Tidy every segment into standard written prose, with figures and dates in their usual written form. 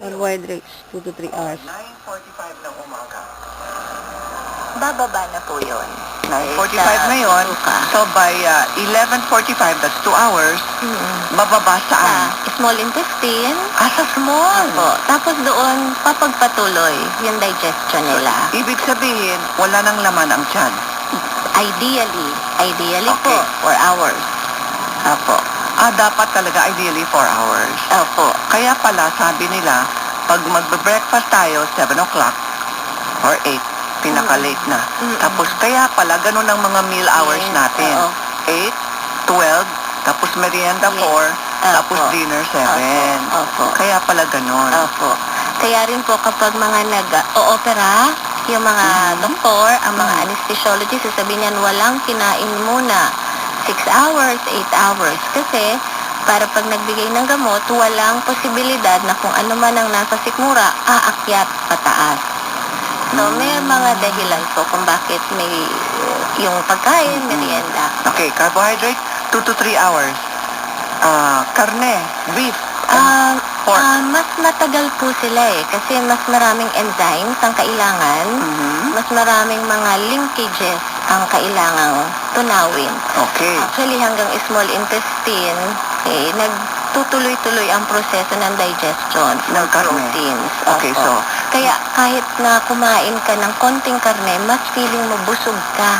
Carbohydrates, 2 to 3 hours. 9:45 ng umaga. Bababa na po yun. 9:45 ngayon, Suka. so by 11:45, that's 2 hours, bababa saan? Small intestine. Sa small. Opo. Tapos doon, papagpatuloy yung digestion nila. Ibig sabihin, wala nang laman ang tiyan. Ideally Okay. po, 4 hours. Opo. Dapat talaga ideally 4 hours. Opo. Kaya pala, sabi nila, pag magbe-breakfast tayo, 7 o'clock or 8, pinaka-late na. Tapos kaya pala, ganun ang mga meal hours Yes, natin. oo. 8, 12, tapos merienda 4, tapos Opo. dinner 7. Opo. Kaya pala ganun. Opo. Kaya rin po kapag mga nag-o-opera, yung mga doktor, ang mga anesthesiologist, sasabihin niyan, walang kinain muna. 6 hours, 8 hours. Kasi, para pag nagbigay ng gamot, walang posibilidad na kung ano man ang nasa sikmura, aakyat pataas. So, may mga dahilan po kung bakit may yung pagkain, merienda. Okay, carbohydrate, 2 to 3 hours. Karne, beef, pork. Mas matagal po sila kasi mas maraming enzymes ang kailangan, mas maraming mga linkages ang kailangang tunawin. Okay. Actually, hanggang small intestine, nagtutuloy-tuloy ang proseso ng digestion ng karne. proteins. Okay, Opo. so, Kaya kahit na kumain ka ng konting karne, mas feeling mo busog ka.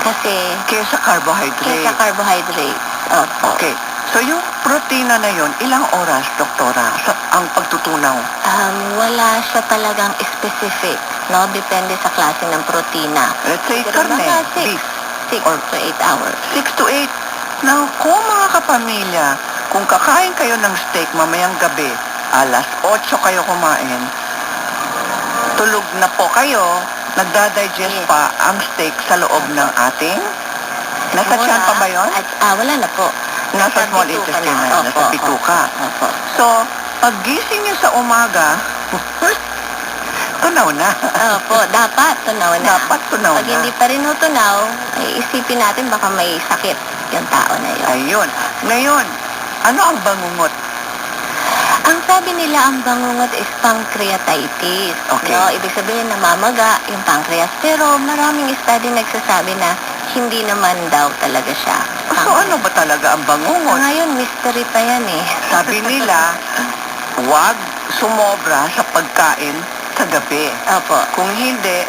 Kasi kesa carbohydrate. kesa carbohydrates. Opo. Okay. So, yung protina na yon, ilang oras, doktora, ang pagtutunaw? Wala siya talagang specific, no? Depende sa klase ng protina. Let's say, Pero karne, mga beef, 6 or to 8 hours. 6 to 8. Now, kung mga kapamilya, kung kakain kayo ng steak mamayang gabi, alas 8 kayo kumain, tulog na po kayo, nagda-digest pa ang steak sa loob ng ating? Nasa tiyan pa ba yun? Wala na po. Nasa small bituka intestine na, nasa Opo, bituka. Opo. So, pag gising nyo sa umaga, tunaw na. Opo, dapat tunaw na. Dapat tunaw Pag na. hindi pa rin tunaw, isipin natin baka may sakit yung tao na yun. Ayun. Ngayon, ano ang bangungot? Ang sabi nila, ang bangungot is pancreatitis. Okay. No? Ibig sabihin, namamaga yung pancreas. Pero maraming study nagsasabi na hindi naman daw talaga siya. So, ano ba talaga ang bangungot? Ngayon, mystery pa yan Sabi nila, huwag sumobra sa pagkain sa gabi. Opo. Kung hindi,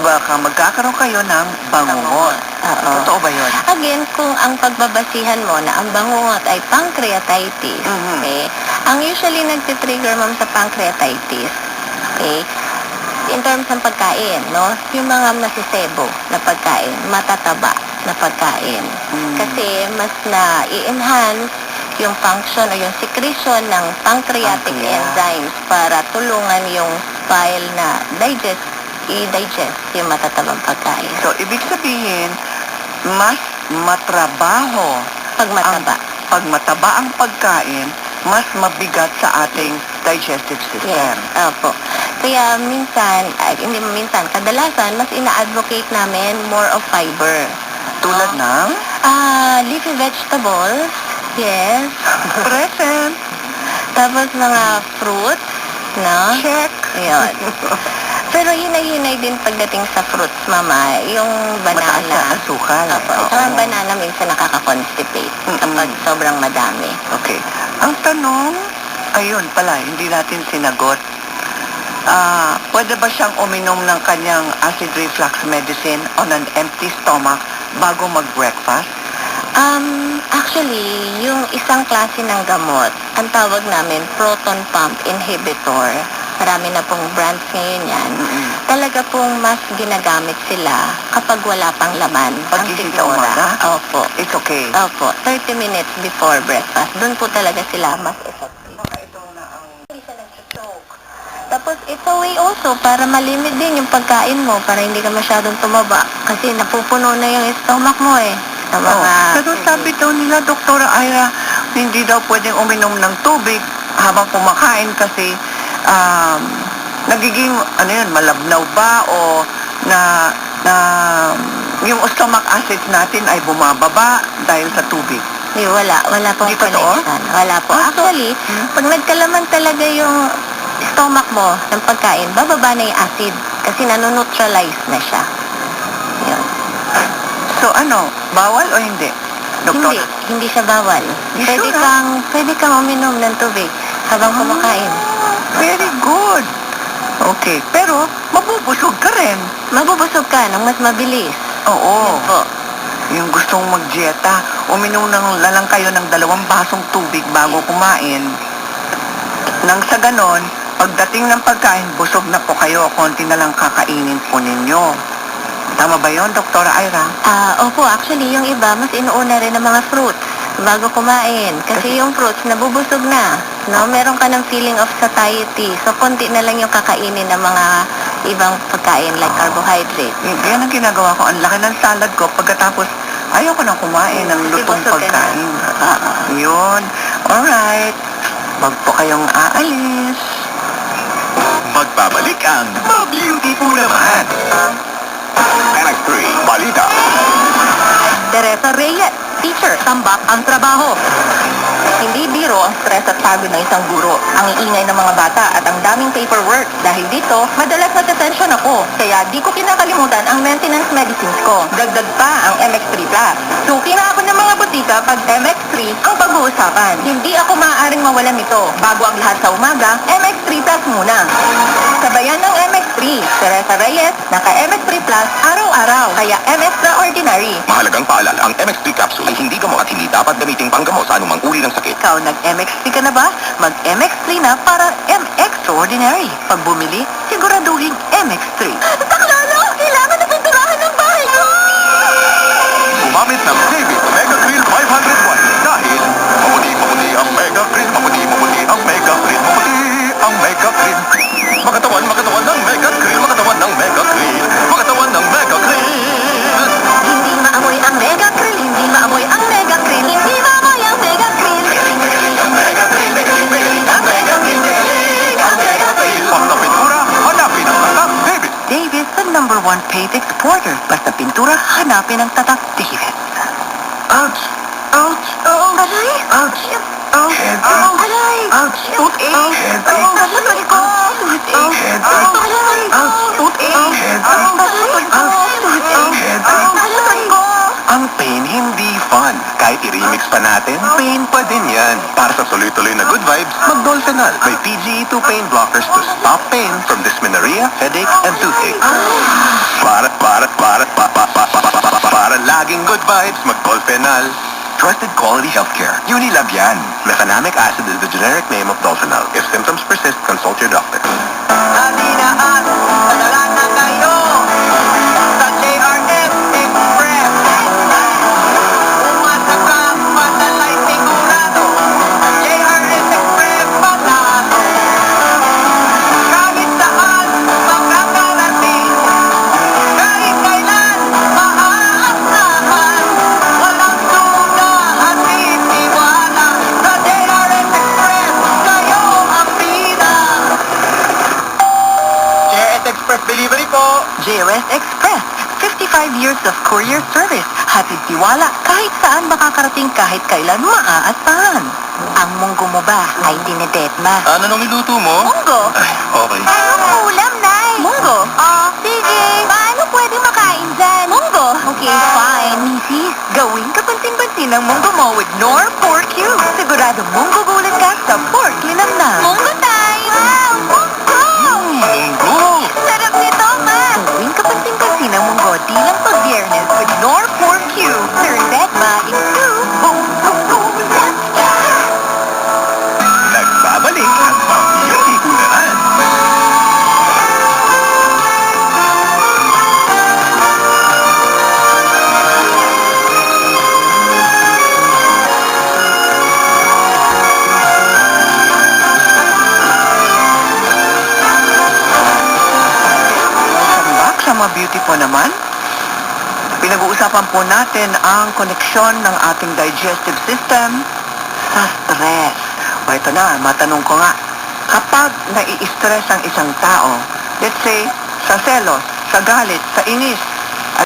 baka magkakaroon kayo ng bangungot. Oo. Totoo ba yun? Again, kung ang pagbabasihan mo na ang bangungot ay pancreatitis, okay, ang usually nagtitrigger, ma'am, sa pancreatitis, okay, in terms ng pagkain, no, yung mga masisebo na pagkain, matataba na pagkain. Kasi mas na-enhance yung function o yung secretion ng pancreatic enzymes para tulungan yung bile na i-digest yung matatabang pagkain. So, ibig sabihin, mas matrabaho Pag mataba. pag mataba ang pagkain, mas mabigat sa ating digestive system. Yes, opo. Kaya minsan, kadalasan, mas ina-advocate namin more of fiber. Tulad ng Leafy vegetables, yes. present, Tapos mga fruits, no? check. Ayun. Pero hinay-hinay din pagdating sa fruits, mama, yung Mataas na banana. asukal. Opo. Oo. Ito ang banana minsan nakaka-constipate kapag sobrang madami. Okay. Ang tanong, ayun pala, hindi natin sinagot. Pwede ba siyang uminom ng kanyang acid reflux medicine on an empty stomach bago mag-breakfast? Actually, yung isang klase ng gamot, ang tawag namin proton pump inhibitor. Marami na pong brands ngayon yan. Talaga pong mas ginagamit sila kapag wala pang laman. Pag ang gising sa sikmura. umaga? Opo. It's okay. Opo. 30 minutes before breakfast. Doon po talaga sila mas effective. Ito na ang Hindi siya nag-choke. Tapos it's a way also para malimit din yung pagkain mo para hindi ka masyadong tumaba. Kasi napupuno na yung stomach mo sa mga... Pero sabi daw nila, Doktora Ira, hindi daw pwedeng uminom ng tubig habang kumakain kasi nagiging, malabnaw ba o na yung stomach acids natin ay bumababa dahil sa tubig. Wala pong Hindi totoo? connection. Wala po. Actually, pag nagkalaman talaga yung stomach mo ng pagkain, bababa na yung acid kasi nanoneutralize na siya. Yun. So ano, bawal o hindi? Doktor? Hindi siya bawal. You sure, Pwede kang uminom ng tubig habang kumakain. Very good. Okay, pero mabubusog ka rin. Mabubusog ka ng mas mabilis. Oo. Yun po. Yung gustong mag-dieta, uminom lang kayo ng 2 basong tubig bago kumain. Nang sa ganon, pagdating ng pagkain, busog na po kayo, konti na lang kakainin po ninyo. Tama ba yun, Dr. Ira? Opo, actually, yung iba, mas inuuna rin ng mga fruits bago kumain. Kasi yung fruits, nabubusog na. No? Meron ka ng feeling of satiety. So, konti na lang yung kakainin ng mga ibang pagkain like carbohydrate. Yan ang ginagawa ko. Ang laki ng salad ko. Pagkatapos, ayoko nang kumain ng Kasi lutong busog ka na. pagkain. Yun. Alright. Wag po kayong aalis. Magbabalik ang Beauty po naman. Anak 3, balita. Teresa Reyes, teacher, tambak ang trabaho. Hindi biro ang stress at pagod ng isang guro, ang iingay ng mga bata at ang daming paperwork. Dahil dito, madalas nagtatensyon ako. Kaya di ko kinakalimutan ang maintenance medicines ko. Dagdag pa ang MX3 Plus. Suki na ako ng mga butika pag MX3 ang pag-uusapan. Hindi ako maaaring mawalan nito. Bago ang lahat sa umaga, MX3 Plus muna. Sabayan ng MX3. Teresa Reyes, naka MX3 Plus araw-araw. Kaya M-Extraordinary. Mahalagang paalala, ang MX3 capsule ay hindi gamot at hindi dapat gamiting panggamot sa anumang uri ng sakit. Ikaw, nag-MX3 ka na ba? Mag-MX3 na para M-Extraordinary. Pag bumili, siguraduhin MX3. Taklalo! Kailangan na pinturahan ng bahay ko! Gumamit ng David Mega Grill 500 watts dahil maputi ang Mega Grill, maputi ang Mega Grill, maputi ang Mega Grill. Makatawan ng Mega Grill, makatawan ng Mega Grill, makatawan ng Mega Grill. Hindi maamoy ang Mega Grill, hindi maamoy ang Mega Grill, hindi maamoy ang Mega Grill. Pag sa pintura, hanapin ang tatak David. David, the #1 paint exporter. Basta pintura, hanapin ang tatak David. Ouch! Ouch! Ouch! Aray! Ouch! Ouch! Aray! Ouch! Toothache! Aray ko! Toothache! Aray! Ouch! Toothache! Aray ko! Ang pain hindi fun. Kahit i-remix pa natin, pain pa din yan. Para sa tuloy-tuloy na good vibes, mag-Dolphinal. May PGE2 pain blockers to stop pain from dysmenorrhea, headache, and toothache. Para laging good vibes, mag-Dolphinal. Trusted quality healthcare. Unilab yan. Mefenamic acid is the generic name of Dolphinal. If symptoms persist, consult your doctor. Kaninaan, padala na kayo sa JRF Express. Umasa ka, madalay sigurado. JRF Express, panalo. Kahit saan, makakarating. Kahit kailan, maaasahan. Walang duda at titiwala. Sa JRF Express, kayo ang bida. JRS Express Delivery po. JRS Express, 55 years of courier service. Hatid tiwala kahit saan makakarating kahit kailan maaasahan. Ang munggo mo ba ay dinedetma? Ano nung niluto mo? Munggo! Ay, okay. Anong ulam, Nay? Munggo? Sige. Paano pwede makain dyan? Munggo? Okay, fine. Mrs. Gawing kapansin-pansin ang munggo mo with Nor Pork Cube. Sigurado munggo gulat ka sa pork linamnam. Munggo time! Wow! Munggo! Munggo! Sarap nito, Ma! Gawing kapansin-pansin ang munggo di lang pag-biyernes with Nor Pork Cube. Turn that ma into boom, boom, boom. Nagbabalik ang Beauty Unahan. Back sa mga beauty po naman, pinag-uusapan po natin ang koneksyon ng ating digestive system sa stress. O ito na, matanong ko nga, kapag nai-stress ang isang tao, let's say, sa selos, sa galit, sa inis,